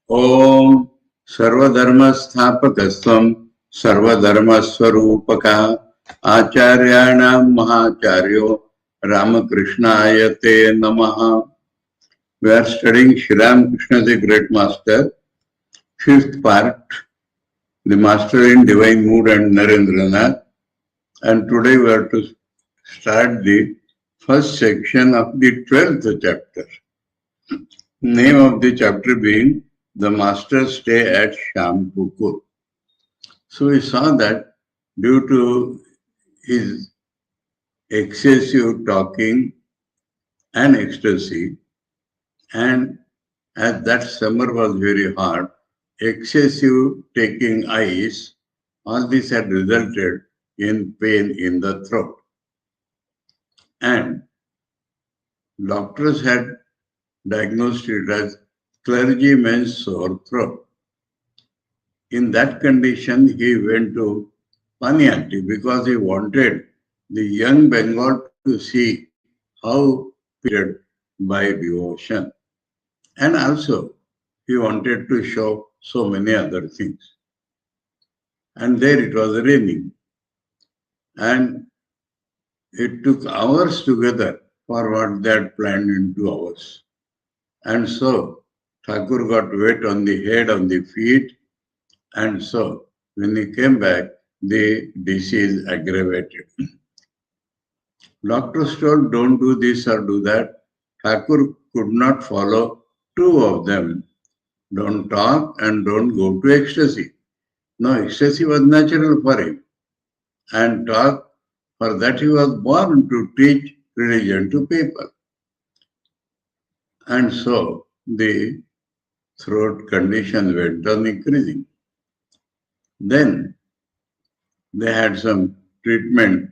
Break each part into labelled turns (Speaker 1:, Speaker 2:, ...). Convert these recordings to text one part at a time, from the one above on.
Speaker 1: Om Sarvadharma Sthapakastvam Sarvadharma Swarupaka Acharyanam Mahacharyo Ramakrishna Te Namaha. We are studying Sri Ramakrishna, the Great Master, fifth part, the Master in Divine Mood and Narendranath. And today we are to start the first section of the 12th chapter. Name of the chapter being The Master's Stay at Shampukur. So we saw that due to his excessive talking and ecstasy, and as that summer was very hot, excessive taking ice, all this had resulted in pain in the throat. And doctors had diagnosed it as clergyman's sore throat. In that condition, he went to Paniati because he wanted the young Bengal to see how treated by devotion. And also, he wanted to show so many other things. And there it was raining. And it took hours together for what they had planned in 2 hours. And so, Thakur got wet on the head, on the feet, and so when he came back, the disease aggravated. Doctors told, don't do this or do that. Thakur could not follow 2 of them. Don't talk and don't go to ecstasy. No, ecstasy was natural for him. And talk, for that he was born to teach religion to people. And so the throat condition went on increasing. Then they had some treatment,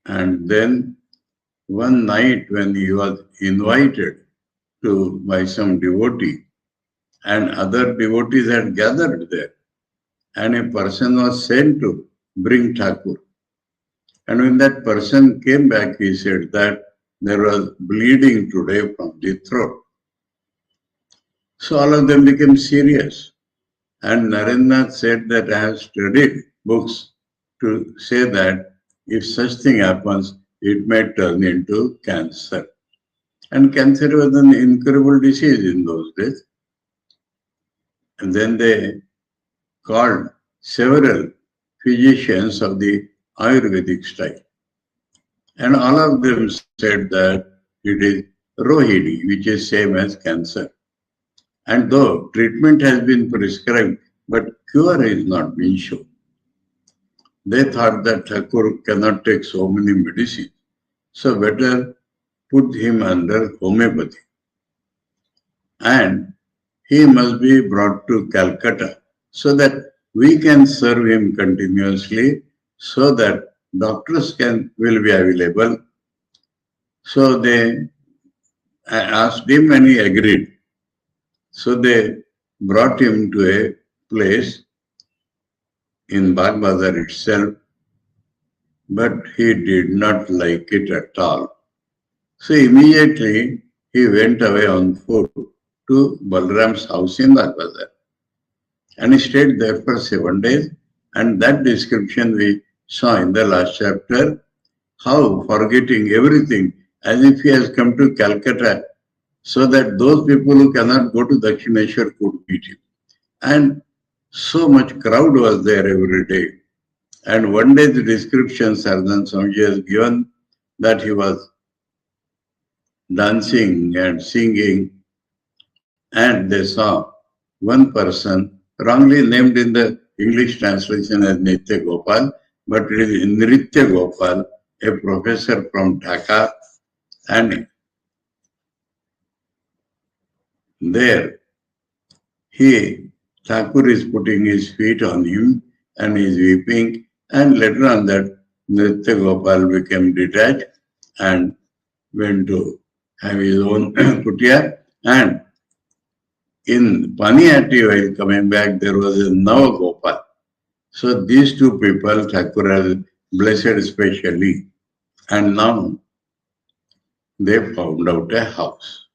Speaker 1: and then one night when he was invited by some devotee, and other devotees had gathered there, and a person was sent to bring Thakur. And when that person came back, he said that there was bleeding today from the throat. So all of them became serious. And Narendranath said that I have studied books to say that if such thing happens, it may turn into cancer. And cancer was an incurable disease in those days. And then they called several physicians of the Ayurvedic style. And all of them said that it is Rohini, which is same as cancer. And though treatment has been prescribed, but cure is not been shown. They thought that Thakur cannot take so many medicines, so better put him under homeopathy. And he must be brought to Calcutta so that we can serve him continuously, so that doctors will be available. So they asked him and he agreed. So they brought him to a place in Bagh Bazar itself, but he did not like it at all. So immediately he went away on foot to Balram's house in Bagh Bazar. And he stayed there for 7 days. And that description we saw in the last chapter, how forgetting everything as if he has come to Calcutta so that those people who cannot go to Dakshineshwar could meet him. And so much crowd was there every day. And one day the description Saradananda Swamiji has given that he was dancing and singing, and they saw one person wrongly named in the English translation as Nitya Gopal, but it is Nritya Gopal, a professor from Dhaka, and there Thakur is putting his feet on him and is weeping, and later on that Nritya Gopal became detached and went to have his own kutia, and in Paniyati while coming back there was a Nava Gopal. So these two people Thakur has blessed specially, and now they found out a house,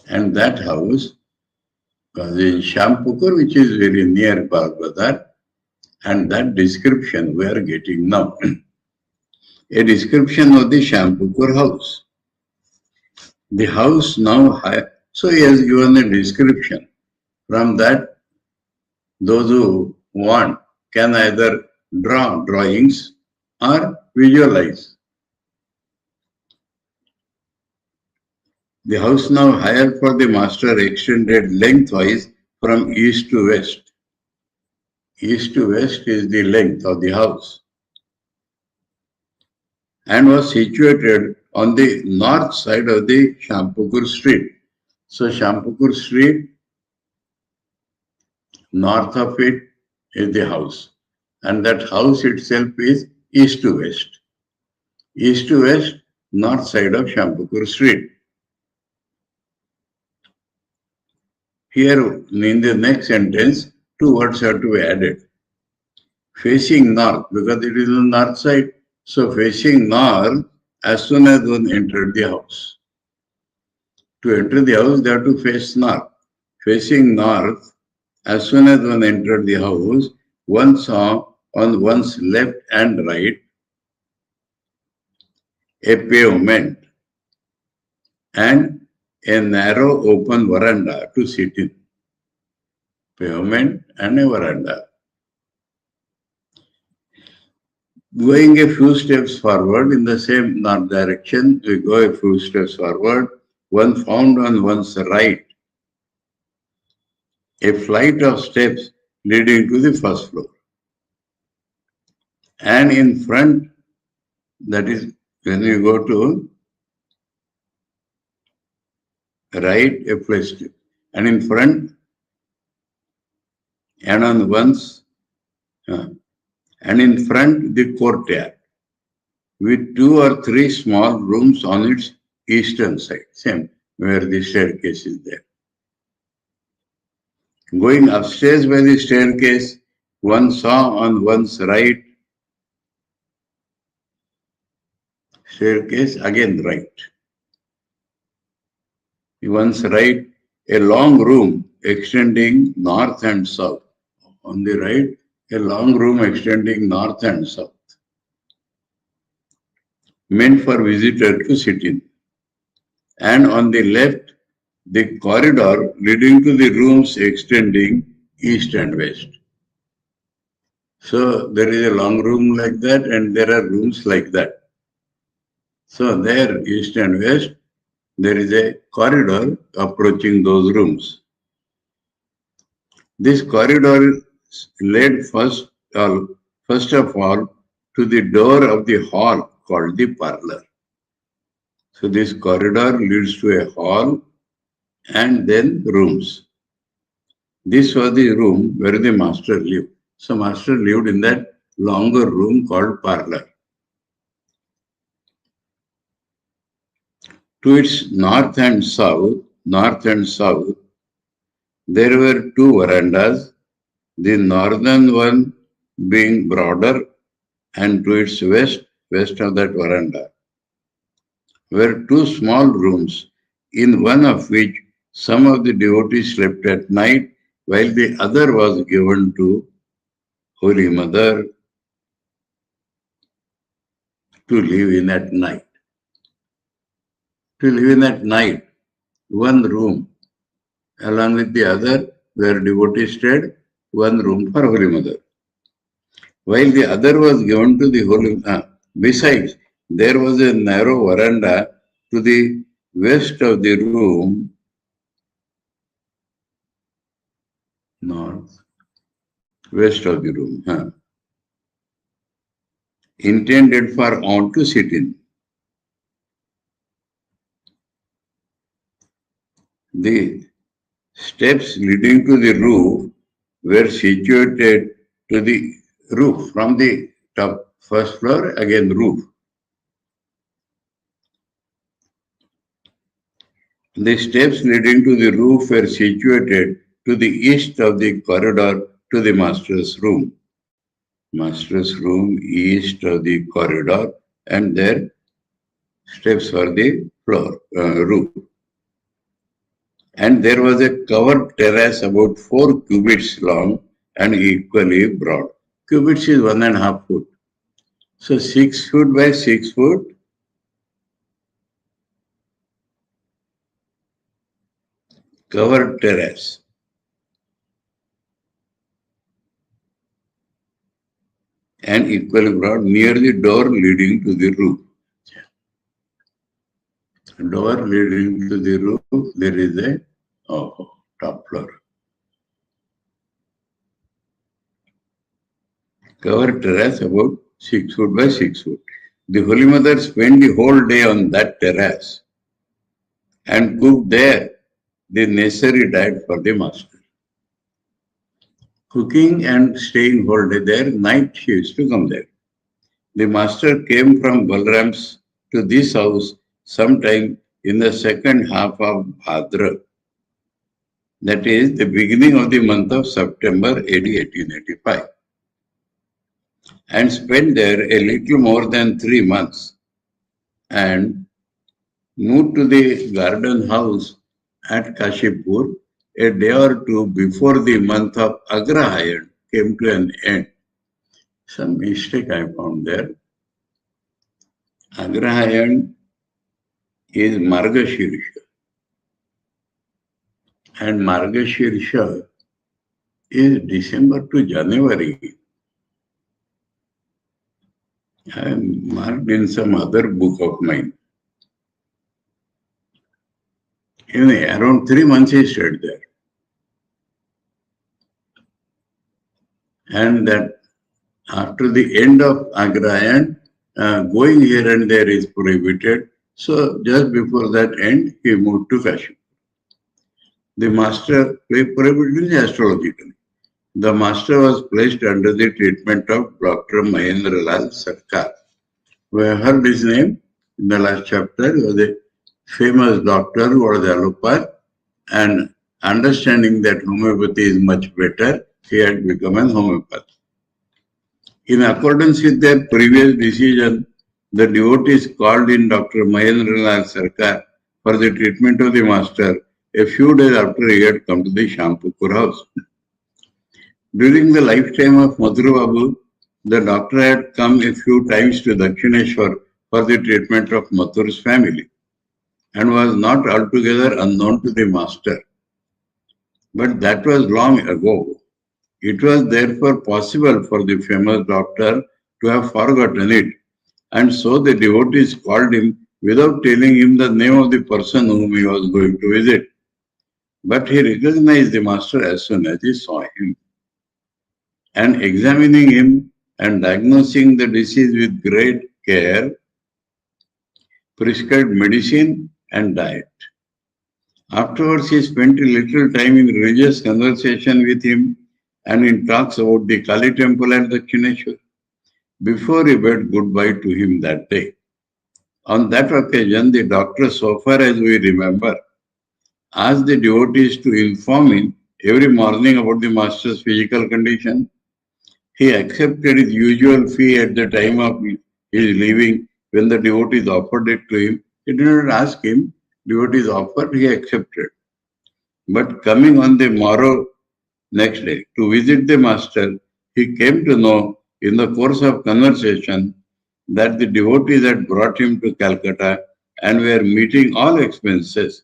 Speaker 1: and that house was in Shampukur, which is very near Bhagavatar, and that description we are getting now. A description of the Shampukur house. The house now, so he has given a description. From that, those who want can either draw drawings or visualize. The house now hired for the master extended lengthwise from east to west. East to west is the length of the house, and was situated on the north side of the Shampukur street. So Shampukur street, north of it is the house, and that house itself is east to west. East to west, north side of Shampukur street. Here in the next sentence, two words have to be added. Facing north, because it is on the north side. So facing north, as soon as one entered the house. To enter the house, they have to face north. Facing north, as soon as one entered the house, one saw on one's left and right a pavement and a narrow open veranda to sit in. Pavement and a veranda. Going a few steps forward in the same north direction, we go a few steps forward, one found on one's right a flight of steps leading to the first floor. And in front, that is when you go to right, a place, and in front, and on one's, and in front the courtyard with two or three small rooms on its eastern side, same where the staircase is there. Going upstairs by the staircase, one saw on one's right staircase, again right. One's right, a long room extending north and south. On the right, a long room extending north and south, meant for visitor to sit in. And on the left, the corridor leading to the rooms extending east and west. So there is a long room like that, and there are rooms like that. So there, east and west, there is a corridor approaching those rooms. This corridor led first of all to the door of the hall called the parlor. So this corridor leads to a hall and then rooms. This was the room where the master lived. So master lived in that longer room called parlor. To its north and south, there were two verandas, the northern one being broader, and to its west of that veranda, were two small rooms, in one of which some of the devotees slept at night, while the other was given to Holy Mother to live in at night. To live in at night. one room, along with the other where devotees stayed, one room for Holy Mother. While the other was given to the Holy besides, there was a narrow veranda to the west of the room, north, west of the room, intended for aunt to sit in. The steps leading to the roof were situated to the roof from the top first floor, again roof. The steps leading to the roof were situated to the east of the corridor to the master's room. Master's room east of the corridor, and there steps for the floor, roof. And there was a covered terrace about 4 cubits long and equally broad. Cubits is 1.5 foot. So 6 foot by 6 foot, covered terrace. And equally broad near the door leading to the roof. Door leading to the roof, there is a top floor. Covered terrace about 6 foot by 6 foot. The Holy Mother spent the whole day on that terrace and cooked there the necessary diet for the master. Cooking and staying whole day there, night she used to come there. The master came from Balram's to this house sometime in the second half of Bhadra, that is the beginning of the month of September AD 1885, and spent there a little more than 3 months and moved to the garden house at Kashipur a day or two before the month of Agrahayan came to an end. Some mistake I found there. Agrahayan is Margashirsha, and Margashirsha is December to January. I am marked in some other book of mine. Around 3 months he stayed there. And that after the end of Agrahayan, going here and there is prohibited. So just before that end, he moved to Kashmir. The master prohibited astrologically. The master was placed under the treatment of Dr. Mahendra Lal Sarkar. We have heard his name in the last chapter. He was a famous doctor who was allopath, and understanding that homeopathy is much better, he had become an homeopath. In accordance with their previous decision, the devotees called in Dr. Mahendra Lal Sarkar for the treatment of the master a few days after he had come to the Shampupur house. During the lifetime of Madhuru Babu, the doctor had come a few times to Dakshineshwar for the treatment of Mathuru's family and was not altogether unknown to the master. But that was long ago. It was therefore possible for the famous doctor to have forgotten it, and so the devotees called him without telling him the name of the person whom he was going to visit. But he recognized the master as soon as he saw him. And examining him and diagnosing the disease with great care, prescribed medicine and diet. Afterwards, he spent a little time in religious conversation with him and in talks about the Kali temple at Dakshineshwar before he bade goodbye to him that day. On that occasion, the doctor, so far as we remember, asked the devotees to inform him every morning about the master's physical condition. He accepted his usual fee at the time of his leaving when the devotees offered it to him. He did not ask him, devotees offered, he accepted. But coming on the morrow next day to visit the master, he came to know in the course of conversation that the devotees had brought him to Calcutta and were meeting all expenses.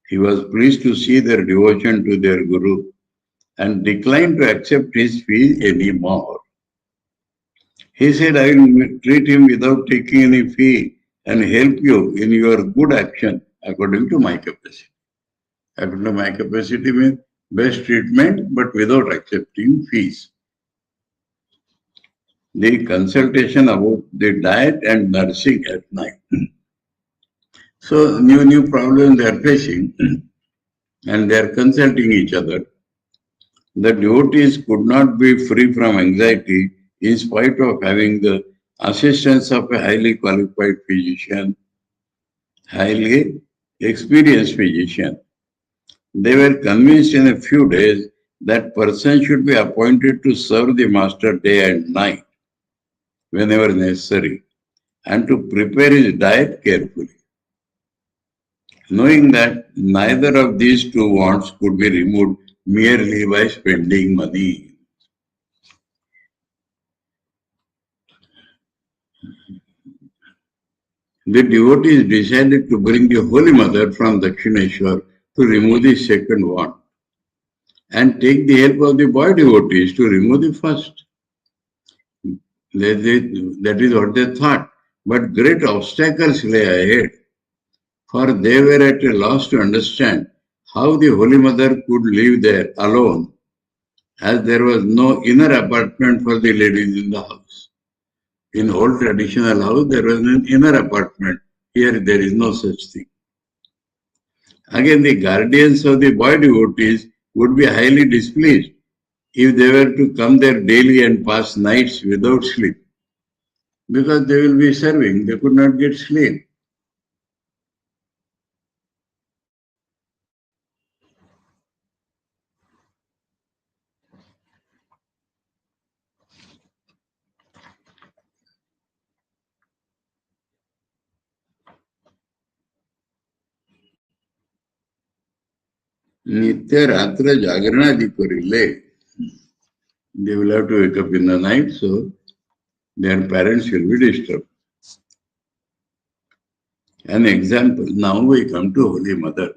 Speaker 1: He was pleased to see their devotion to their Guru and declined to accept his fee anymore. He said, I will treat him without taking any fee and help you in your good action according to my capacity. According to my capacity means best treatment but without accepting fees. The consultation about the diet and nursing at night. So new problems they are facing and they are consulting each other. The devotees could not be free from anxiety in spite of having the assistance of a highly qualified physician, highly experienced physician. They were convinced in a few days that person should be appointed to serve the master day and night whenever necessary and to prepare his diet carefully. Knowing that neither of these two wants could be removed merely by spending money. The devotees decided to bring the Holy Mother from Dakshineshwar to remove the second want and take the help of the boy devotees to remove the first. That is what they thought. But great obstacles lay ahead, for they were at a loss to understand how the Holy Mother could live there alone, as there was no inner apartment for the ladies in the house. In old traditional house, there was an inner apartment. Here, there is no such thing. Again, the guardians of the boy devotees would be highly displeased if they were to come there daily and pass nights without sleep, because they will be serving, they could not get sleep. Nitya Ratra Jagranadi Korile. They will have to wake up in the night, so their parents will be disturbed. An example, now we come to Holy Mother.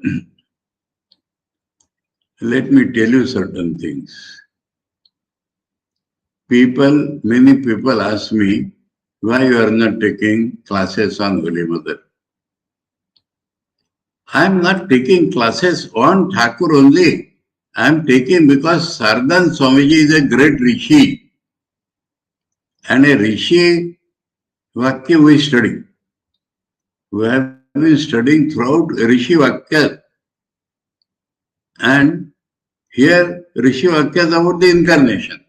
Speaker 1: Let me tell you certain things. Many people ask me, why you are not taking classes on Holy Mother? I am not taking classes on Thakur only. I am taking because Saradananda Swamiji is a great Rishi. And a Rishi Vakya we study. We have been studying throughout Rishi Vakya. And here Rishi Vakya is about the incarnation.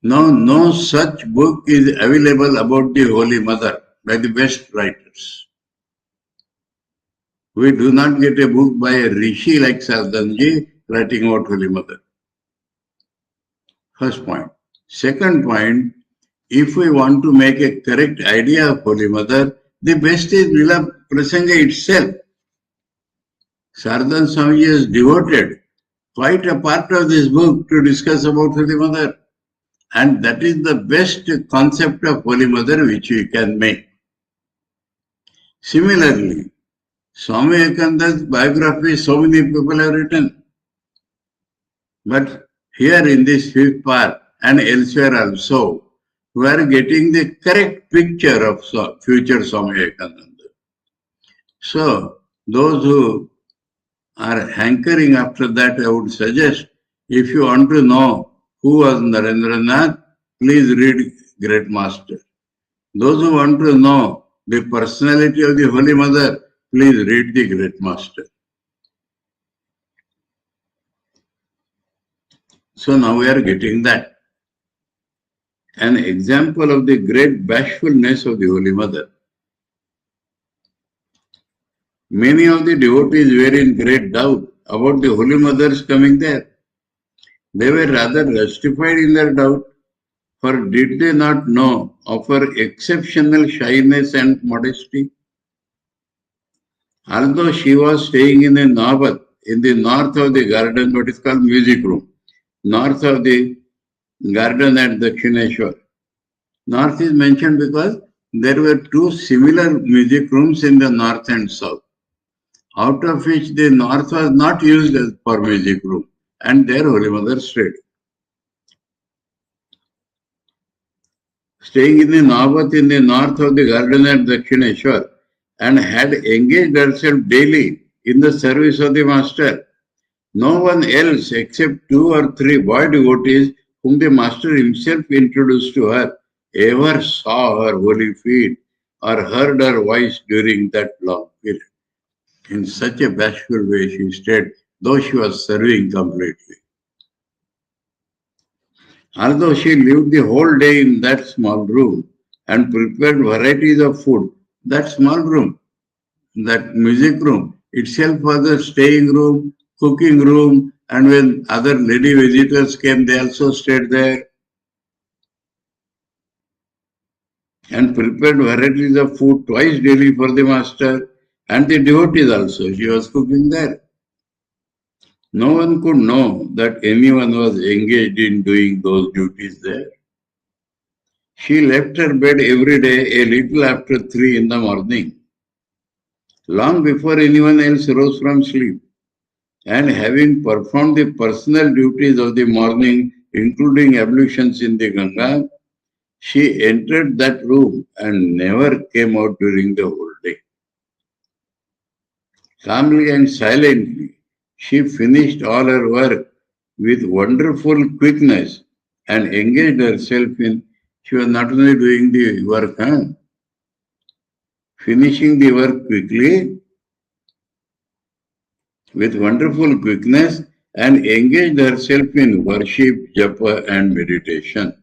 Speaker 1: No such book is available about the Holy Mother by the best writers. We do not get a book by a Rishi like Saradanji writing about Holy Mother. First point. Second point, if we want to make a correct idea of Holy Mother, the best is Leelaprasanga itself. Saradananda Swamiji has devoted quite a part of this book to discuss about Holy Mother. And that is the best concept of Holy Mother which we can make. Similarly, Swami Vivekananda's biography, so many people have written. But here in this fifth part and elsewhere also, we are getting the correct picture of future Swami Vivekananda. So, those who are hankering after that, I would suggest, if you want to know who was Narendranath, please read Great Master. Those who want to know the personality of the Holy Mother, please read the Great Master. So now we are getting that. An example of the great bashfulness of the Holy Mother. Many of the devotees were in great doubt about the Holy Mother's coming there. They were rather justified in their doubt, for did they not know of her exceptional shyness and modesty? Although she was staying in a Nabat, in the north of the garden, what is called music room, north of the garden at Dakshineshwar. North is mentioned because there were two similar music rooms in the north and south. out of which the north was not used as for music room, and there Holy Mother stayed. Staying in the Navat in the north of the garden at Dakshineshwar, and had engaged herself daily in the service of the Master. No one else except 2 or 3 boy devotees whom the Master himself introduced to her ever saw her holy feet or heard her voice during that long period. In such a bashful way she stayed, though she was serving completely. Although she lived the whole day in that small room and prepared varieties of food, that small room, that music room itself was a staying room, cooking room, and when other lady visitors came, they also stayed there and prepared varieties of food twice daily for the master and the devotees also. She was cooking there. No one could know that anyone was engaged in doing those duties there. She left her bed every day a little after 3 in the morning, long before anyone else rose from sleep. And having performed the personal duties of the morning, including ablutions in the Ganga, she entered that room and never came out during the whole day. Calmly and silently, she finished all her work with wonderful quickness and engaged herself in, she was not only doing the work, finishing the work quickly with wonderful quickness and engaged herself in worship, japa and meditation.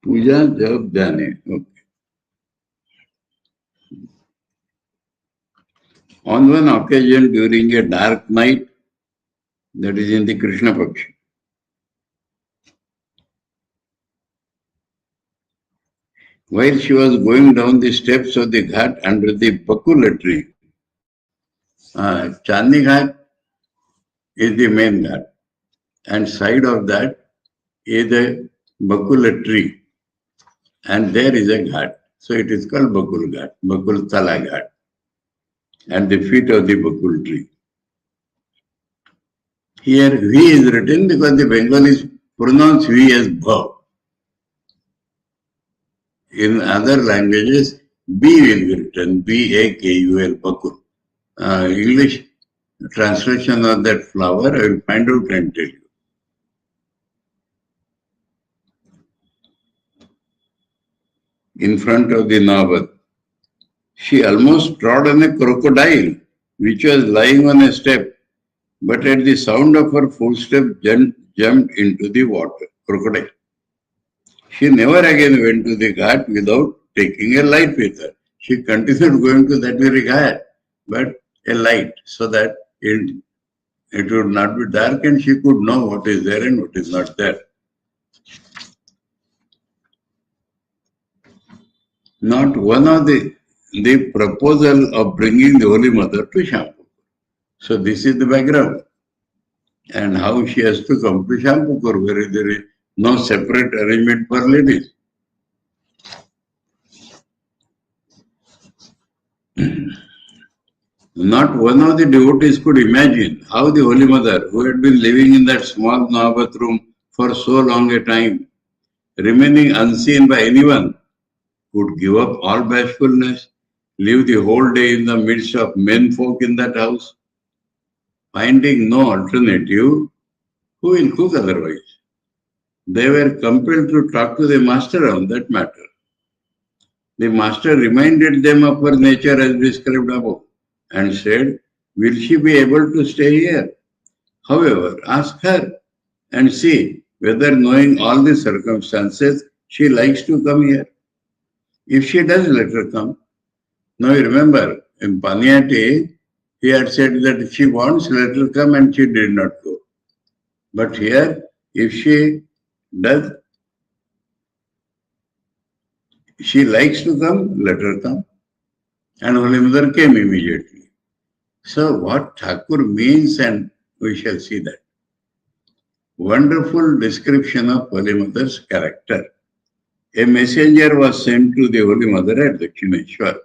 Speaker 1: Puja jab jane. Okay. On one occasion during a dark night, that is in the Krishna Paksha, while she was going down the steps of the ghat under the bakula tree, Chandni Ghat is the main ghat, and side of that is a bakula tree, and there is a ghat. So it is called Bakul Ghat, Bakul Tala Ghat, and the feet of the bakul tree. Here V is written because the Bengalis pronounce V as Bha. In other languages, B will be written, Bakul, Bakul. English translation of that flower, I will find out and tell you. In front of the Nabat, she almost trod on a crocodile, which was lying on a step, but at the sound of her footstep jumped into the water. Crocodile. She never again went to the ghat without taking a light with her. She continued going to that very ghat, but a light, so that it would not be dark and she could know what is there and what is not there. Not one of the proposal of bringing the Holy Mother to Shampoo. So this is the background. And how she has to come to Shampoo, where there is no separate arrangement for ladies. Not one of the devotees could imagine how the Holy Mother, who had been living in that small Navat room for so long a time, remaining unseen by anyone, would give up all bashfulness, live the whole day in the midst of men folk in that house, finding no alternative, who will cook otherwise? They were compelled to talk to the master on that matter. The master reminded them of her nature as described above and said, will she be able to stay here? However, ask her and see whether, knowing all the circumstances, she likes to come here. If she does, let her come. Now you remember, in Paniati, he had said that if she wants, let her come, and she did not go. But here, if she does, She likes to come, let her come. And Holy Mother came immediately. So what Thakur means, and we shall see that. Wonderful description of Holy Mother's character. A messenger was sent to the Holy Mother at Dakshineshwar.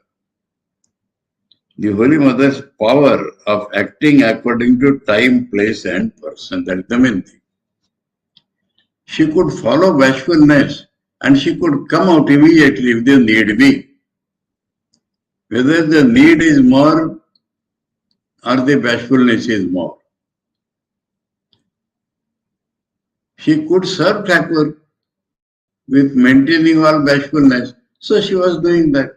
Speaker 1: The Holy Mother's power of acting according to time, place and person, that's the main thing. She could follow bashfulness and she could come out immediately if the need be. Whether the need is more or the bashfulness is more. She could serve Thakur with maintaining all bashfulness. So she was doing that.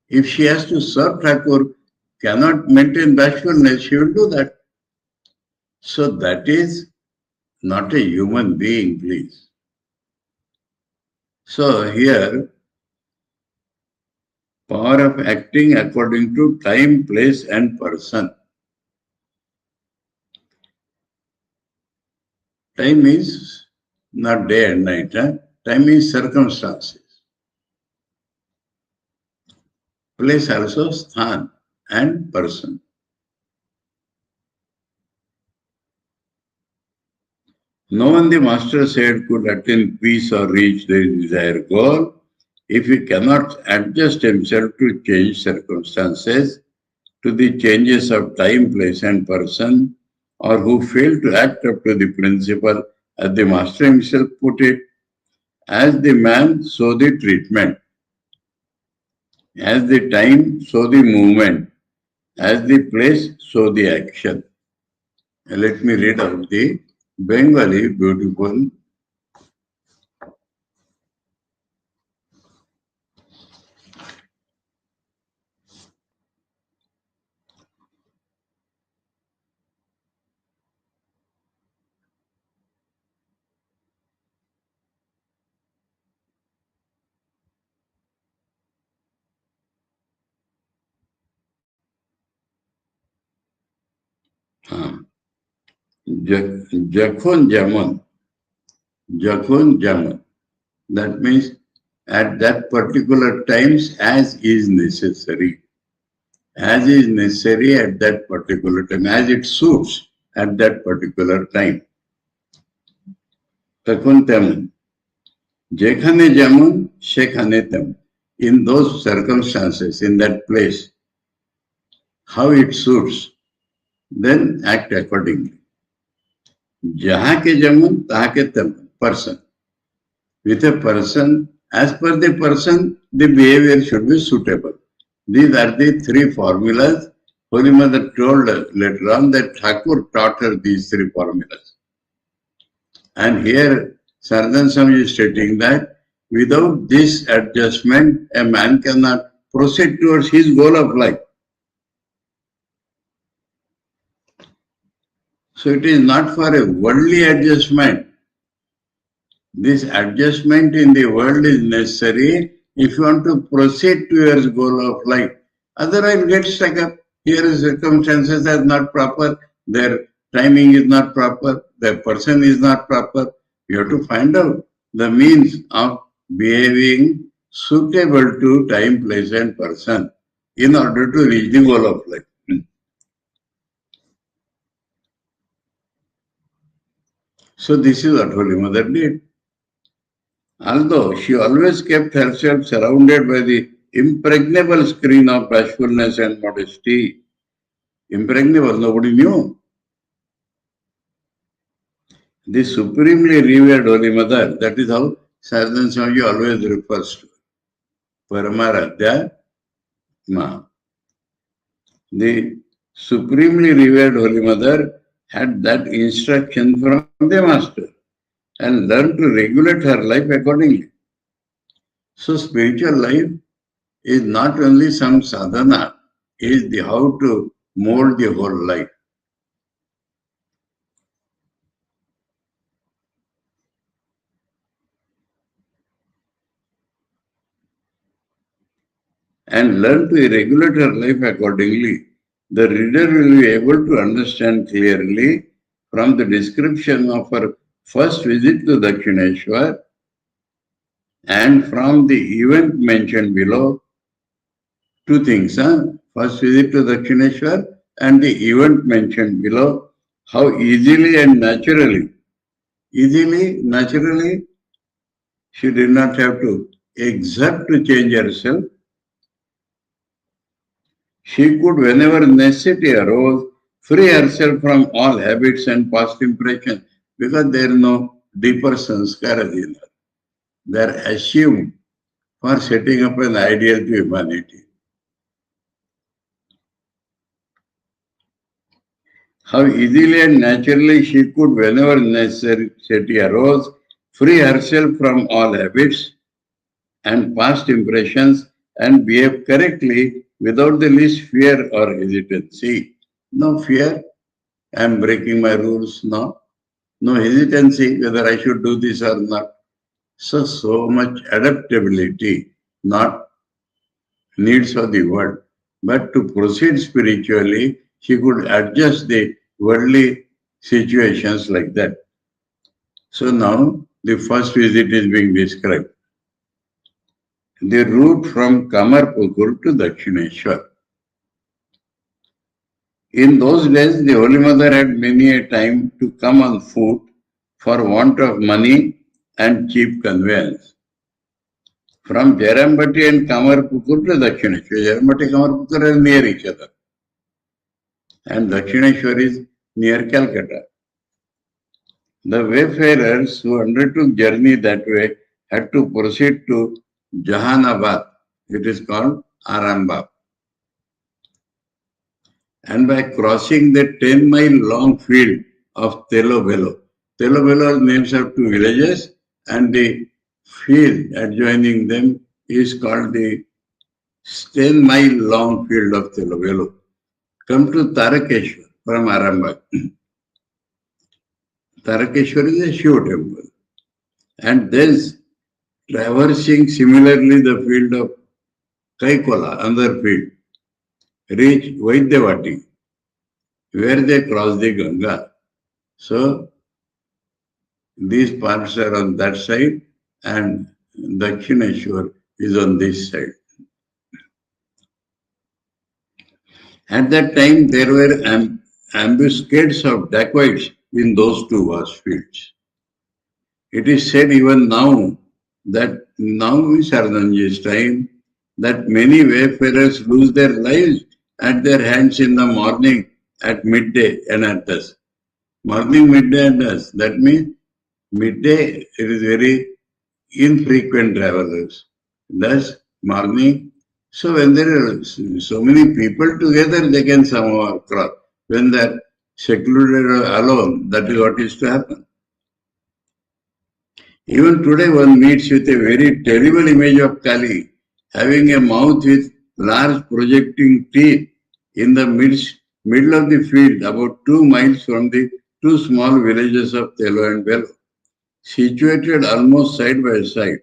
Speaker 1: If she has to serve Thakur, cannot maintain bashfulness, she will do that. So that is not a human being, please. So here, power of acting according to time, place and person. Time is not day and night. Time is circumstances. Place also sthan and person. No one, the master said, could attain peace or reach their desired goal if he cannot adjust himself to change circumstances, to the changes of time, place and person, or who fail to act up to the principle, as the master himself put it, as the man, so the treatment. As the time, so the movement. As the place, so the action. Let me read out the Bengali beautiful. Jakhon Jaman. Jakhon Jaman. That means at that particular times as is necessary. As is necessary at that particular time, as it suits at that particular time. Takun teman. Jekhane jaman, shekhane teman. In those circumstances, in that place, how it suits, then act accordingly. Jaha ke jaman, taha ke teman. Person. With a person, as per the person, the behavior should be suitable. These are the three formulas. Holy Mother told later on that Thakur taught her these three formulas. And here Saradananda Swami is stating that without this adjustment, a man cannot proceed towards his goal of life. So it is not for a worldly adjustment. This adjustment in the world is necessary if you want to proceed to your goal of life. Otherwise, get stuck up. Here circumstances are not proper, their timing is not proper, their person is not proper. You have to find out the means of behaving suitable to time, place and person in order to reach the goal of life. So this is what Holy Mother did. Although she always kept herself surrounded by the impregnable screen of bashfulness and modesty. Impregnable, nobody knew. The supremely revered Holy Mother, that is how Saradananda Swami always refers to Paramaradhya Ma. The supremely revered Holy Mother had that instruction from the Master and learned to regulate her life accordingly. So spiritual life is not only some sadhana, is the how to mold the whole life. And learn to regulate her life accordingly. The reader will be able to understand clearly from the description of her first visit to Dakshineshwar And from the event mentioned below, two things. First visit to Dakshineshwar and the event mentioned below, how naturally, she did not have to exert to change herself. She could, whenever necessity arose, free herself from all habits and past impressions because there is no deeper sanskara in her. They are assumed for setting up an ideal to humanity. How easily and naturally she could, whenever necessity arose, free herself from all habits and past impressions and behave correctly without the least fear or hesitancy. No fear, I am breaking my rules, no. No hesitancy whether I should do this or not. So much adaptability, not needs of the world. But to proceed spiritually, she could adjust the worldly situations like that. So now the first visit is being described. The route from Kamarpukur to Dakshineshwar. In those days, the Holy Mother had many a time to come on foot for want of money and cheap conveyance. From Jairambati and Kamarpukur to Dakshineshwar. Jairambati and Kamarpukur are near each other. And Dakshineshwar is near Calcutta. The wayfarers who undertook journey that way had to proceed to Jahanabad. It is called Arambagh. And by crossing the 10-mile long field of Telobelo. Telobelo is names of two villages and the field adjoining them is called the 10-mile long field of Telobelo. Come to Tarakeshwar from Arambagh. Tarakeshwar is a Shiva temple. And then traversing similarly the field of Kaikola, another field, reach Vaidyavati, where they cross the Ganga. So these parts are on that side and Dakshineshwar is on this side. At that time, there were ambuscades of dacoits in those two vast fields. It is said even now that now in Saradananda's time, that many wayfarers lose their lives at their hands in the morning, at midday and at dusk. Morning, midday and dusk. That means midday it is very infrequent travelers. Dusk, morning. So when there are so many people together, they can somehow cross. When they are secluded or alone, that is what is to happen. Even today one meets with a very terrible image of Kali, having a mouth with large projecting teeth in the middle of the field, about 2 miles from the two small villages of Telo and Belo, situated almost side by side.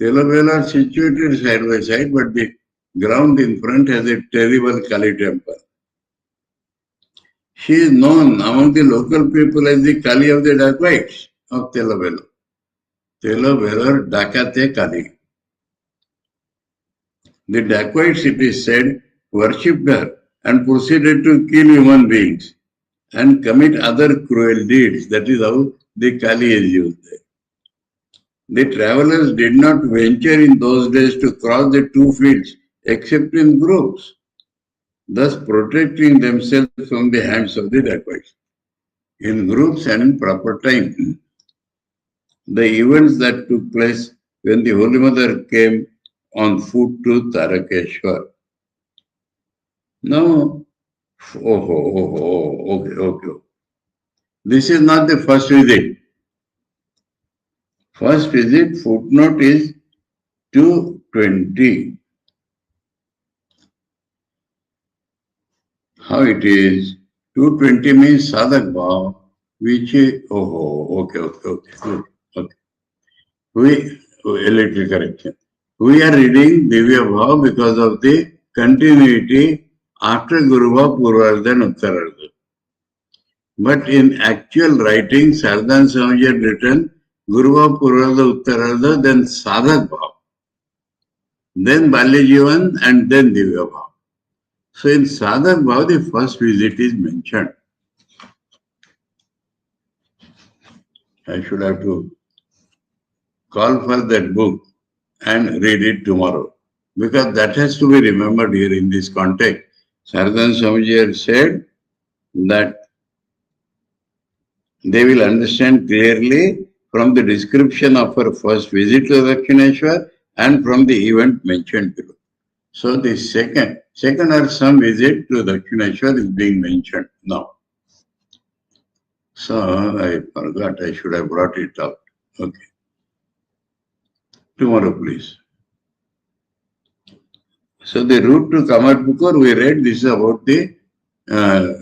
Speaker 1: Telo and Belo are situated side by side, but the ground in front has a terrible Kali temple. She is known among the local people as the Kali of the dacoits of Telo Belo. Telo Belo Dakate Kali. The dacoits, it is said, worshipped her and proceeded to kill human beings and commit other cruel deeds. That is how the Kali is used there. The travelers did not venture in those days to cross the two fields except in groups, thus protecting themselves from the hands of the dacoits. In groups and in proper time. The events that took place when the Holy Mother came on foot to Tarakeshwar. Now, okay. This is not the first visit. First visit footnote is 220. How it is? 220 means sadhak bhav, which is, okay. A little correction. We are reading Divya Bhav because of the continuity after Guru Bhav, Purvarddha and Uttarardha. But in actual writing, Saradananda Swami had written Guruva Purvada Uttarada, then Sadhat Bhav, then Balya Jivan, and then Divya Bhav. So in Sadhat Bhav, the first visit is mentioned. I should have to call for that book and read it tomorrow, because that has to be remembered here in this context. Saradananda Swamiji had said that they will understand clearly from the description of her first visit to Dakshineshwar and from the event mentioned below. So the second or some visit to Dakshineshwar is being mentioned now. So I forgot, I should have brought it up. Okay. Tomorrow, please. So the route to Kamarpukur we read, this is about the uh,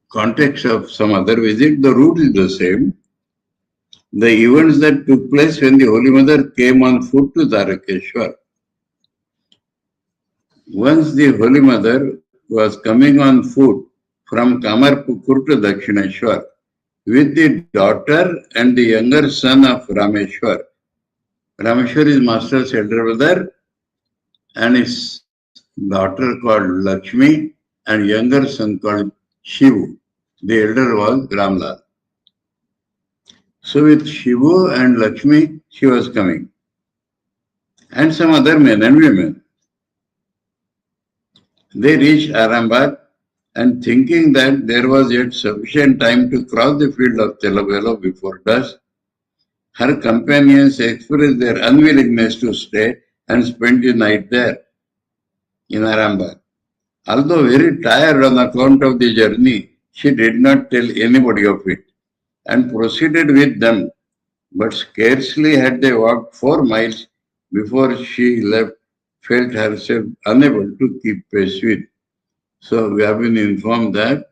Speaker 1: context of some other visit. The route is the same. The events that took place when the Holy Mother came on foot to Tarakeshwar. Once the Holy Mother was coming on foot from Kamarpukur to Dakshineshwar with the daughter and the younger son of Rameshwar. Rameshwar is Master's elder brother and his daughter called Lakshmi and younger son called Shivu. The elder was Ramlal. So with Shivu and Lakshmi, she was coming. And some other men and women. They reached Arambagh and thinking that there was yet sufficient time to cross the field of Telabello before dusk, her companions expressed their unwillingness to stay and spend the night there in Arambagh. Although very tired on account of the journey, she did not tell anybody of it and proceeded with them. But scarcely had they walked 4 miles before she left, felt herself unable to keep pace with. So we have been informed that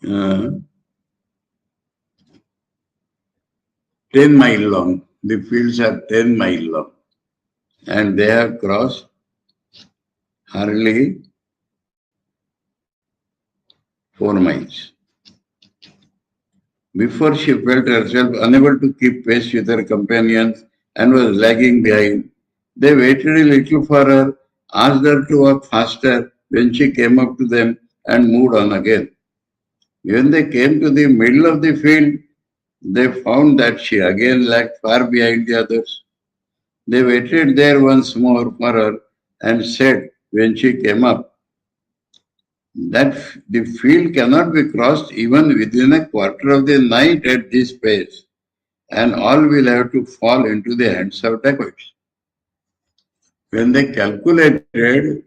Speaker 1: 10 mile long. The fields are 10 mile long. And they have crossed hardly 4 miles. Before she felt herself unable to keep pace with her companions and was lagging behind, they waited a little for her, asked her to walk faster when she came up to them and moved on again. When they came to the middle of the field, they found that she again lagged far behind the others. They waited there once more for her and said when she came up that the field cannot be crossed even within a quarter of the night at this pace, and all will have to fall into the hands of dacoits. When they calculated,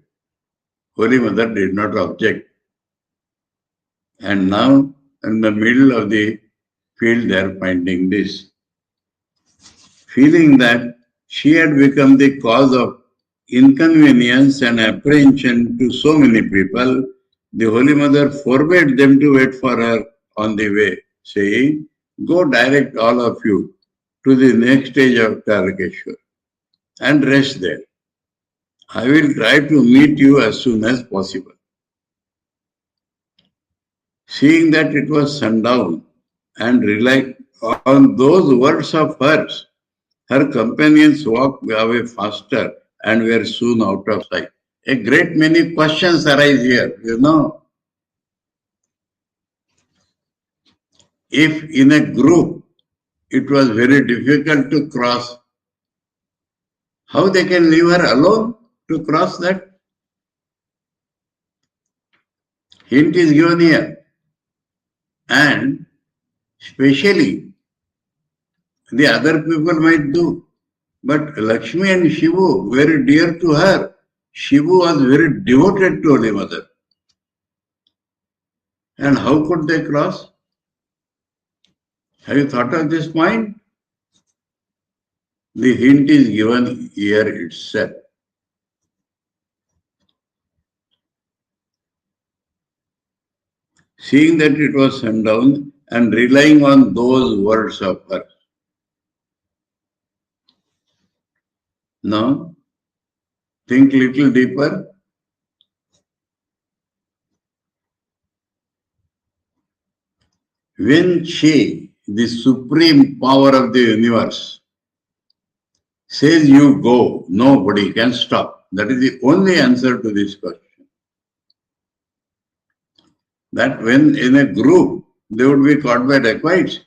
Speaker 1: Holy Mother did not object. And now, in the middle of the field, they are finding this. Feeling that she had become the cause of inconvenience and apprehension to so many people, the Holy Mother forbade them to wait for her on the way, saying, "Go direct all of you to the next stage of Tarakeshwar and rest there. I will try to meet you as soon as possible." Seeing that it was sundown and relying on those words of hers, her companions walked away faster and were soon out of sight. A great many questions arise here, If in a group it was very difficult to cross, how they can leave her alone to cross that? Hint is given here. And especially the other people might do. But Lakshmi and Shivu, very dear to her, Shivu was very devoted to Holy Mother. And how could they cross? Have you thought of this point? The hint is given here itself. Seeing that it was sundown and relying on those words of her. Now, think little deeper. When she, the supreme power of the universe, says you go, nobody can stop. That is the only answer to this question. That when in a group, they would be caught by dacoits,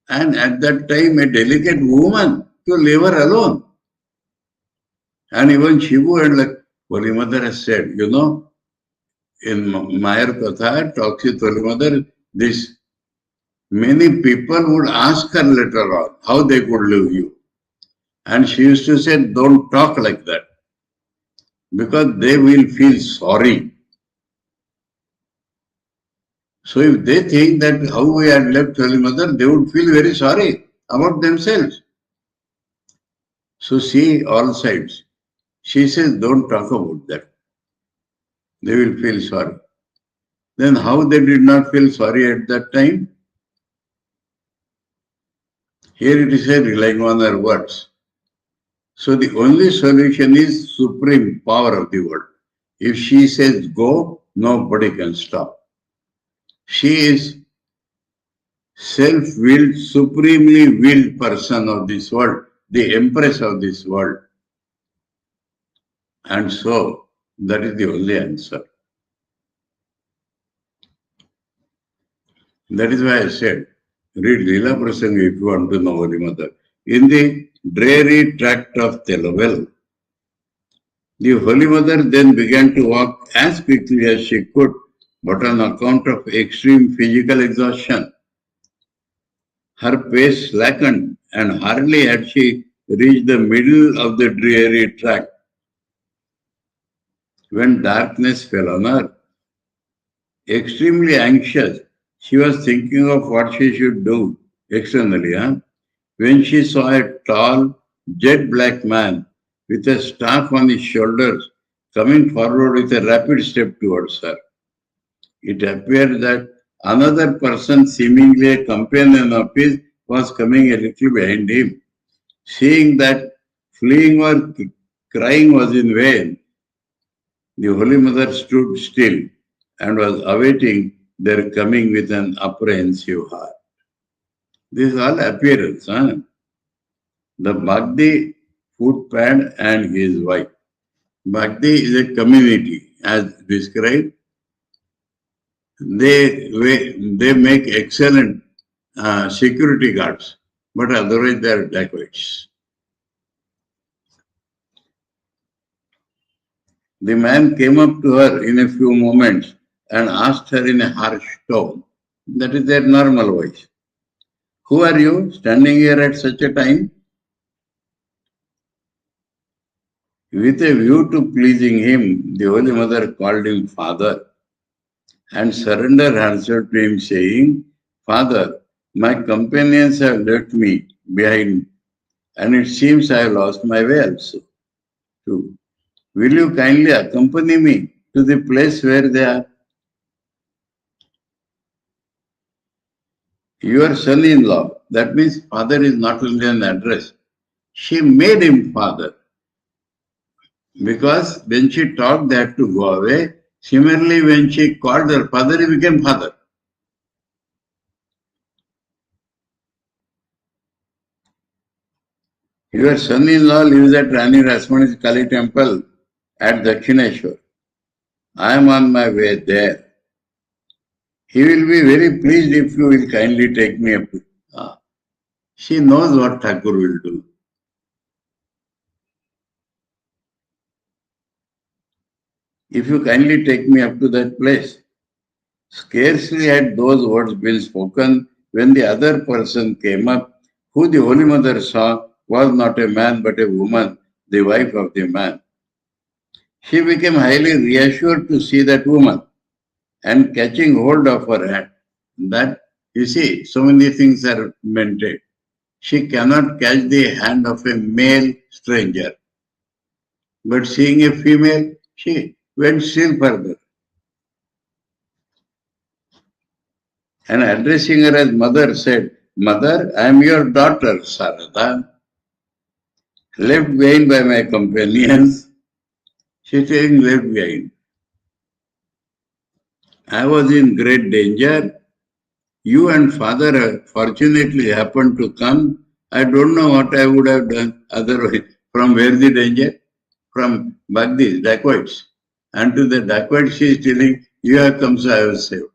Speaker 1: and at that time a delicate woman to leave her alone. And even Shivu and like Holy Mother has said, in Mayar Katha, talks with Holy Mother, this many people would ask her later on how they could leave you. And she used to say, don't talk like that, because they will feel sorry. So if they think that how we had left Holy Mother, they would feel very sorry about themselves. So see all sides. She says, don't talk about that. They will feel sorry. Then how they did not feel sorry at that time? Here it is relying on her words. So the only solution is supreme power of the word. If she says go, nobody can stop. She is self-willed, supremely willed person of this world, the empress of this world. And so that is the only answer. That is why I said, read Leelaprasanga if you want to know Holy Mother. In the dreary tract of Telovel, the Holy Mother then began to walk as quickly as she could, but on account of extreme physical exhaustion, her pace slackened, and hardly had she reached the middle of the dreary tract when darkness fell on her. Extremely anxious, she was thinking of what she should do externally, when she saw a tall, jet black man with a staff on his shoulders coming forward with a rapid step towards her. It appeared that another person, seemingly a companion of his, was coming a little behind him. Seeing that fleeing or crying was in vain, the Holy Mother stood still and was awaiting their coming with an apprehensive heart. This is all appearance. The Bhakti footpad and his wife. Bhakti is a community, as described. They make excellent security guards, but otherwise they are dacoits. The man came up to her in a few moments and asked her in a harsh tone. That is their normal voice. Who are you standing here at such a time? With a view to pleasing him, the Holy Mother called him father, and surrender answered to him, saying, Father, my companions have left me behind, and it seems I have lost my way also. Too. Will you kindly accompany me to the place where they are? Your son-in-law, that means father is not only an address. She made him father. Because when she talked they had to go away. Similarly, when she called her father, he became father. Your son-in-law lives at Rani Rasmani's Kali temple at Dakshineshwar. I am on my way there. He will be very pleased if you will kindly take me up. She knows what Thakur will do. If you kindly take me up to that place. Scarcely had those words been spoken when the other person came up, who the Holy Mother saw was not a man but a woman, the wife of the man. She became highly reassured to see that woman and catching hold of her hand. That, you see, so many things are maintained. She cannot catch the hand of a male stranger. But seeing a female, she went still further. And addressing her as mother said, Mother, I am your daughter, Sarada, left behind by my companions. She is saying left behind. I was in great danger. You and father fortunately happened to come. I don't know what I would have done otherwise. From where the danger? From Baghdis, dacoits. And to the dacoits she is telling, you have come, so I was saved.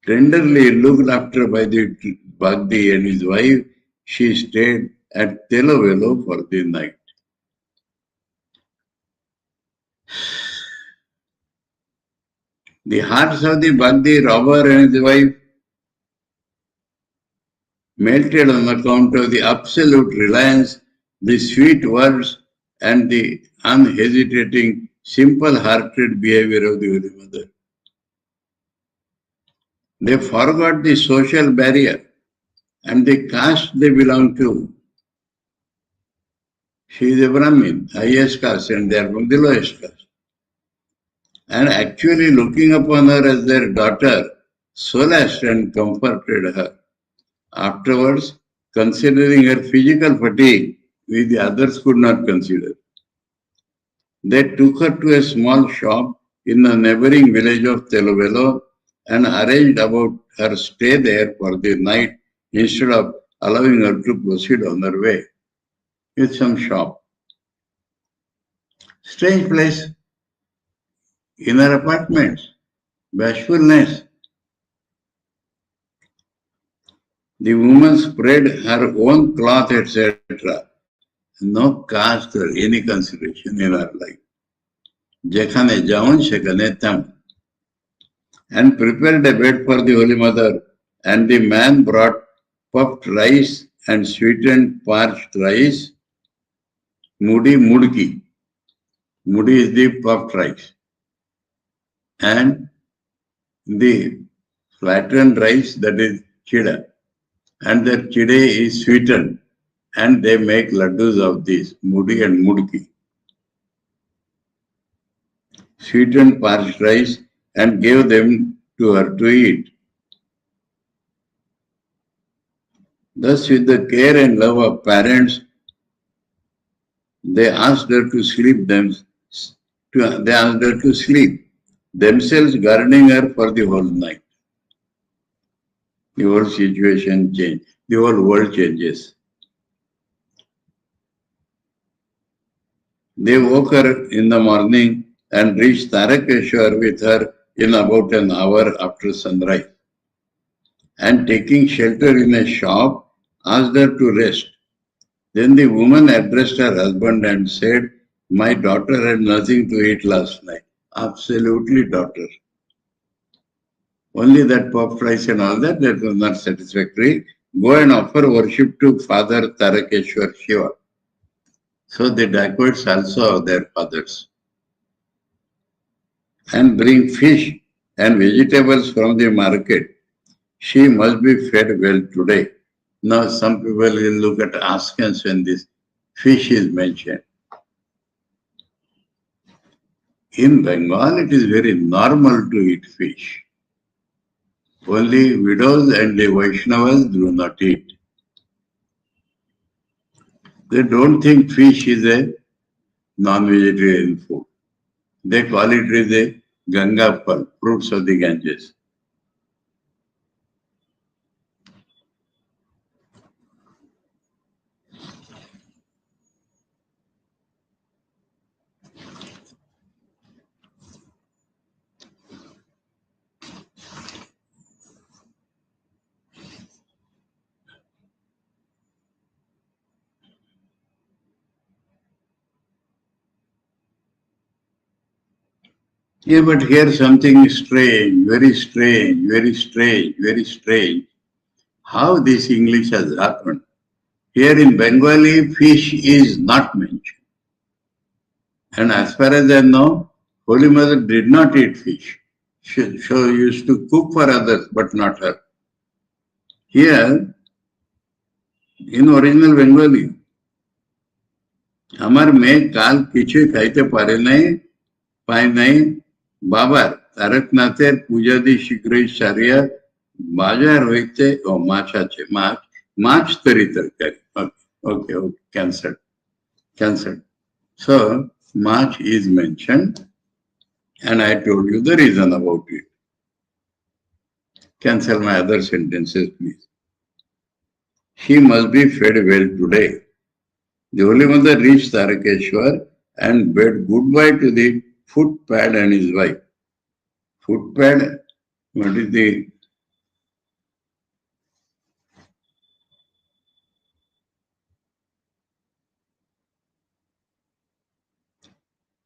Speaker 1: Tenderly looked after by the Bagdi and his wife, she stayed at Telovelo for the night. The hearts of the Bagdi robber and his wife melted on account of the absolute reliance, the sweet words, and the unhesitating, simple-hearted behavior of the Holy Mother. They forgot the social barrier and the caste they belong to. She is a Brahmin, highest caste, and they are from the lowest caste. And actually looking upon her as their daughter, solaced and comforted her. Afterwards, considering her physical fatigue, which the others could not consider, they took her to a small shop in the neighboring village of Telovelo and arranged about her stay there for the night instead of allowing her to proceed on her way with some shop. Strange place, inner apartments, bashfulness. The woman spread her own cloth, etc. No caste or any consideration in her life. Jekhane jaun shekhane tam. And prepared a bed for the Holy Mother, and the man brought puffed rice and sweetened parched rice, mudi mudki. Mudi is the puffed rice. And the flattened rice, that is chida. And the chide is sweetened. And they make laddus of this, mudi and mudki. Sweetened parched rice and gave them to her to eat. Thus, with the care and love of parents, they asked her to sleep themselves guarding her for the whole night. The whole situation changed. The whole world changes. They woke her in the morning and reached Tarakeshwar with her in about an hour after sunrise. And taking shelter in a shop, asked her to rest. Then the woman addressed her husband and said, my daughter had nothing to eat last night. Absolutely, daughter. Only that puffed rice and all that was not satisfactory. Go and offer worship to Father Tarakeshwar Shiva. So the dacoits also have their fathers. And bring fish and vegetables from the market. She must be fed well today. Now some people will look at askance when this fish is mentioned. In Bengal, it is very normal to eat fish. Only widows and the Vaishnavas do not eat. They don't think fish is a non-vegetarian food. They call it as a Ganga Phal, fruits of the Ganges. Yeah, but here something strange, very strange, very strange, very strange. How this English has happened. Here in Bengali, fish is not mentioned. And as far as I know, Holy Mother did not eat fish. She used to cook for others, but not her. Here, in original Bengali, আমার মেয়ে কাল কিছুই খাইতে পারে নাই, পায় নাই, বাবার তারকনাথের পূজাদি শীঘ্রই সারিয়া বাজার হইতে ও মাছ আছে, মাছ তরি তরকারি. Okay, cancelled. So, March is mentioned, and I told you the reason about it. Cancel my other sentences, please. He must be fed well today. The Holy Mother reached Tarakeshwar and bade goodbye to the footpad and his wife. Footpad, what is the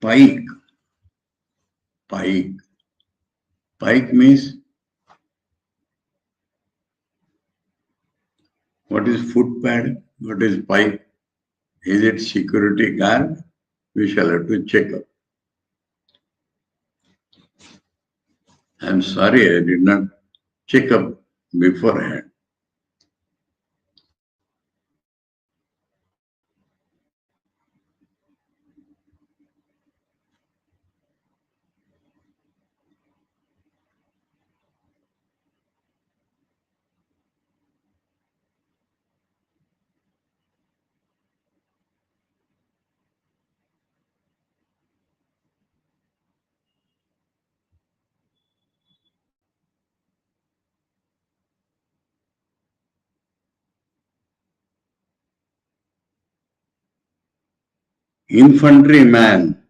Speaker 1: pike? Pike. Pike means what is footpad? What is pike? Is it security guard? We shall have to check up. I'm sorry I did not check up beforehand. Infantryman.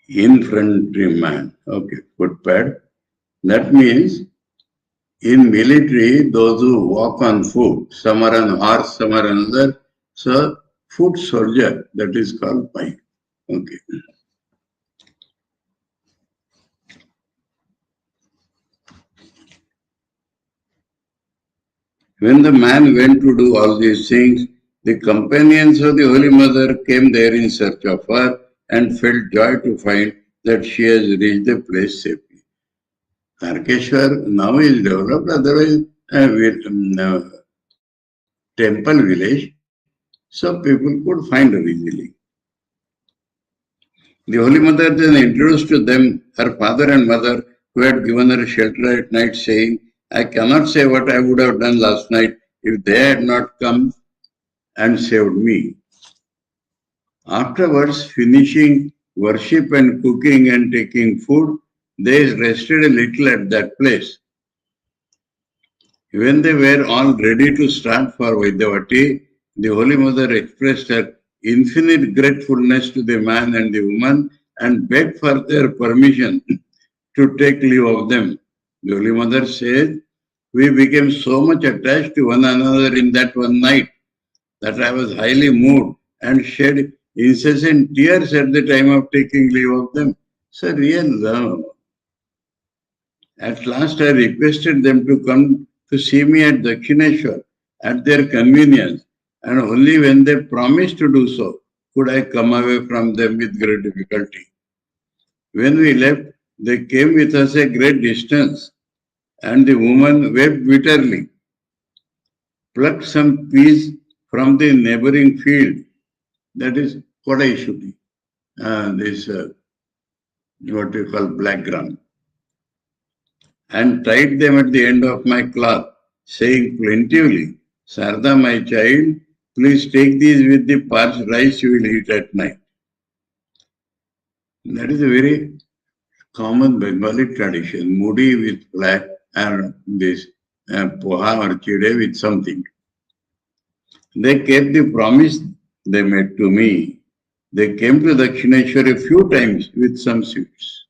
Speaker 1: Infantryman. Okay, footpad. That means in military, those who walk on foot, some are on horse, some are on other. So, foot soldier, that is called pike. Okay. When the man went to do all these things, the companions of the Holy Mother came there in search of her and felt joy to find that she has reached the place safely. Tarkeshwar now is developed, otherwise temple village, so people could find her easily. The Holy Mother then introduced to them her father and mother who had given her shelter at night, saying, I cannot say what I would have done last night if they had not come and saved me. Afterwards, finishing worship and cooking and taking food, they rested a little at that place. When they were all ready to start for Vaidavati, the Holy Mother expressed her infinite gratefulness to the man and the woman and begged for their permission to take leave of them. The Holy Mother said, we became so much attached to one another in that one night that I was highly moved and shed incessant tears at the time of taking leave of them. So real love. At last I requested them to come to see me at Dakshineshwar at their convenience, and only when they promised to do so could I come away from them with great difficulty. When we left, they came with us a great distance, and the woman wept bitterly, plucked some peas from the neighboring field, that is Kodaishuti, this what you call black gram, and tied them at the end of my cloth, saying plaintively, Sarda, my child, please take these with the parched rice you will eat at night. That is a very common Bengali tradition, mudi with black and this poha or chide with something. They kept the promise they made to me. They came to Dakshineshwar a few times with some sweets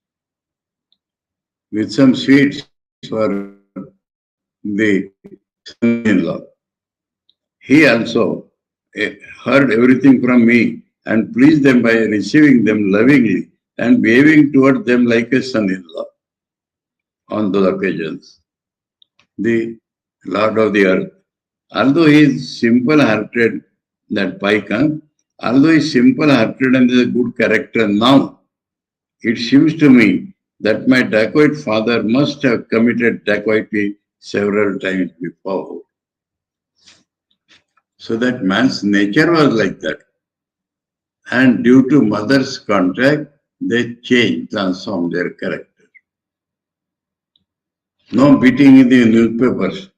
Speaker 1: for the son-in-law. He also heard everything from me and pleased them by receiving them lovingly and behaving toward them like a son-in-law on those occasions. The Lord of the earth, although he is simple-hearted, that Paika, although he is simple-hearted and is a good character now, it seems to me that my dacoit father must have committed dacoity several times before. So that man's nature was like that. And due to mother's contact, they change, transform their character. No beating in the newspapers.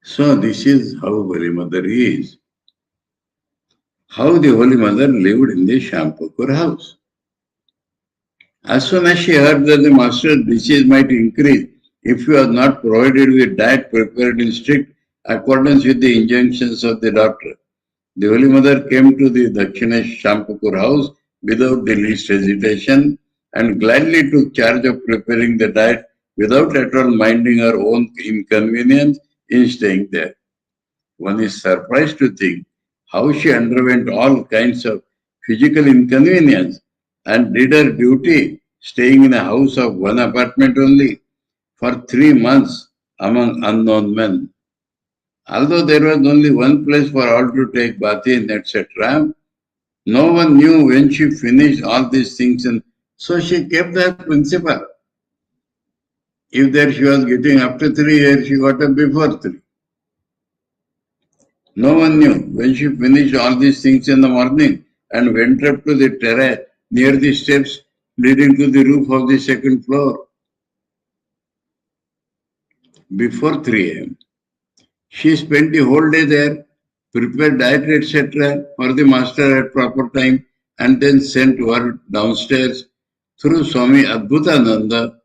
Speaker 1: So this is how Holy Mother is. How the Holy Mother lived in the Shampakur house. As soon as she heard that the master's disease might increase if he was not provided with diet prepared in strict accordance with the injunctions of the doctor, the Holy Mother came to the Dakshinesh Shampapur house without the least hesitation and gladly took charge of preparing the diet without at all minding her own inconvenience in staying there. One is surprised to think how she underwent all kinds of physical inconvenience and did her duty staying in a house of one apartment only for 3 months among unknown men. Although there was only one place for all to take bath in, etc., no one knew when she finished all these things, and so she kept that principle. If there she was getting after 3 years, she got up before 3. No one knew when she finished all these things in the morning and went up to the terrace near the steps leading to the roof of the second floor before 3 a.m. She spent the whole day there, prepared diet, etc. for the master at proper time, and then sent word downstairs through Swami Adbhutananda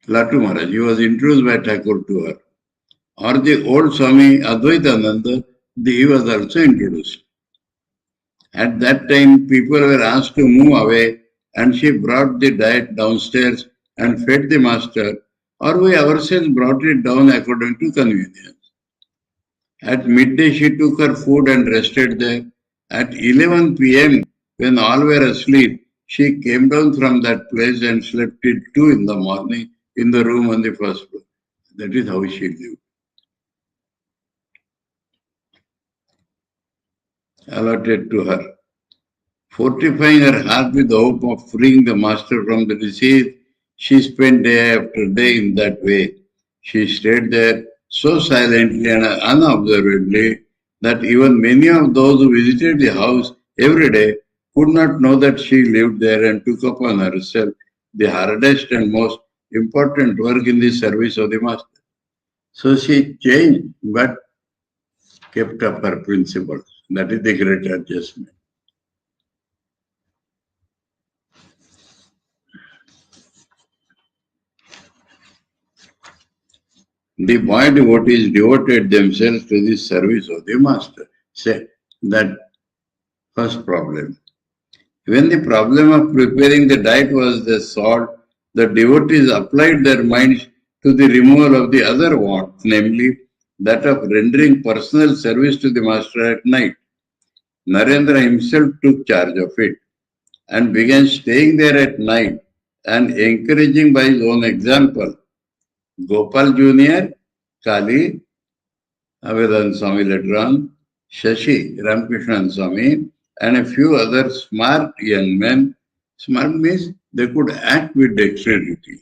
Speaker 1: Latu Maharaj. He was introduced by Thakur to her. Or the old Swami Advaitananda, he was also introduced. At that time, people were asked to move away, and she brought the diet downstairs and fed the master, or we ourselves brought it down according to convenience. At midday, she took her food and rested there. At 11 p.m., when all were asleep, she came down from that place and slept till 2 in the morning in the room on the first floor. That is how she lived. Allotted to her. Fortifying her heart with the hope of freeing the master from the disease, she spent day after day in that way. She stayed there so silently and unobservedly that even many of those who visited the house every day could not know that she lived there and took upon herself the hardest and most important work in the service of the master. So she changed but kept up her principles. That is the great adjustment. The boy devotees devoted themselves to the service of the master. Say that first problem. When the problem of preparing the diet was solved, the devotees applied their minds to the removal of the other want, namely that of rendering personal service to the master at night. Narendra himself took charge of it and began staying there at night and encouraging by his own example. Gopal Jr., Kali, Avedan Swami later on, Shashi, Ramakrishna Swami, and a few other smart young men. Smart means they could act with dexterity.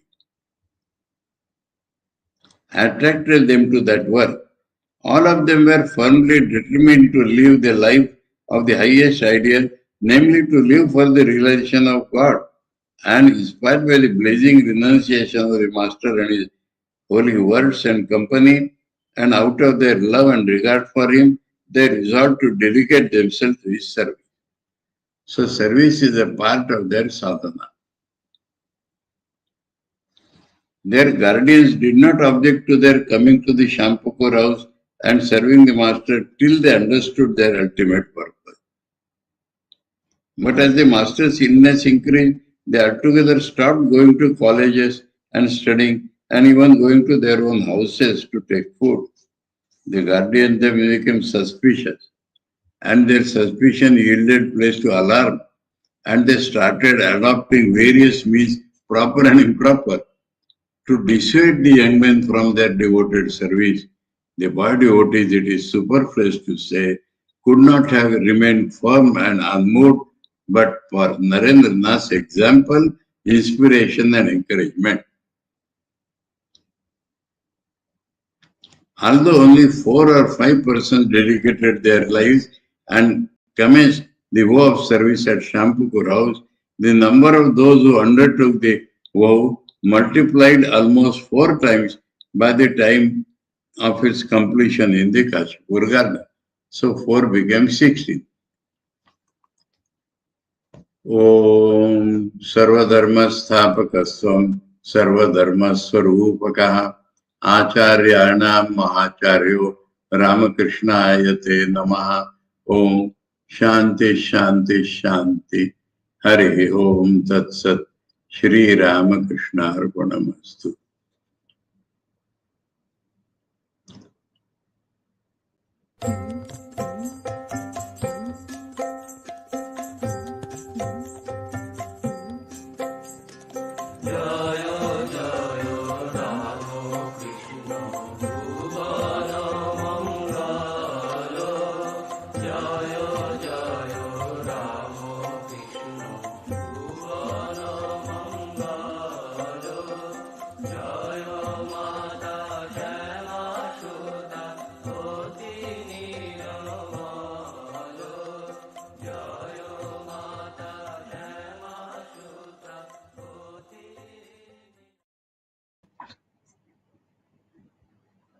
Speaker 1: Attracted them to that work. All of them were firmly determined to live the life of the highest ideal, namely to live for the realization of God. And inspired by the blazing renunciation of the Master and his holy words and company, and out of their love and regard for him, they resolved to dedicate themselves to his service. So service is a part of their sadhana. Their guardians did not object to their coming to the Shampapur house and serving the master till they understood their ultimate purpose. But as the master's illness increased, they altogether stopped going to colleges and studying and even going to their own houses to take food. The guardians then became suspicious, and their suspicion yielded place to alarm, and they started adopting various means, proper and improper, to dissuade the young men from their devoted service. The boy devotees, it is superfluous to say, could not have remained firm and unmoved but for Narendranath's example, inspiration, and encouragement. Although only 4 or 5% dedicated their lives and commenced the vow of service at Shampapur house, the number of those who undertook the vow multiplied almost 4 times by the time of its completion in the Kashipur garden. So 4 became 16. ॐ सर्वधर्मस्थापकस्त्वं सर्वधर्मस्वरूपकः आचार्याणां महाचार्यो रामकृष्णाय ते नमः। ॐ शान्ति शान्ति शान्ति। हरिः ॐ तत्सत्। श्री रामकृष्णार्पणमस्तु।
Speaker 2: जय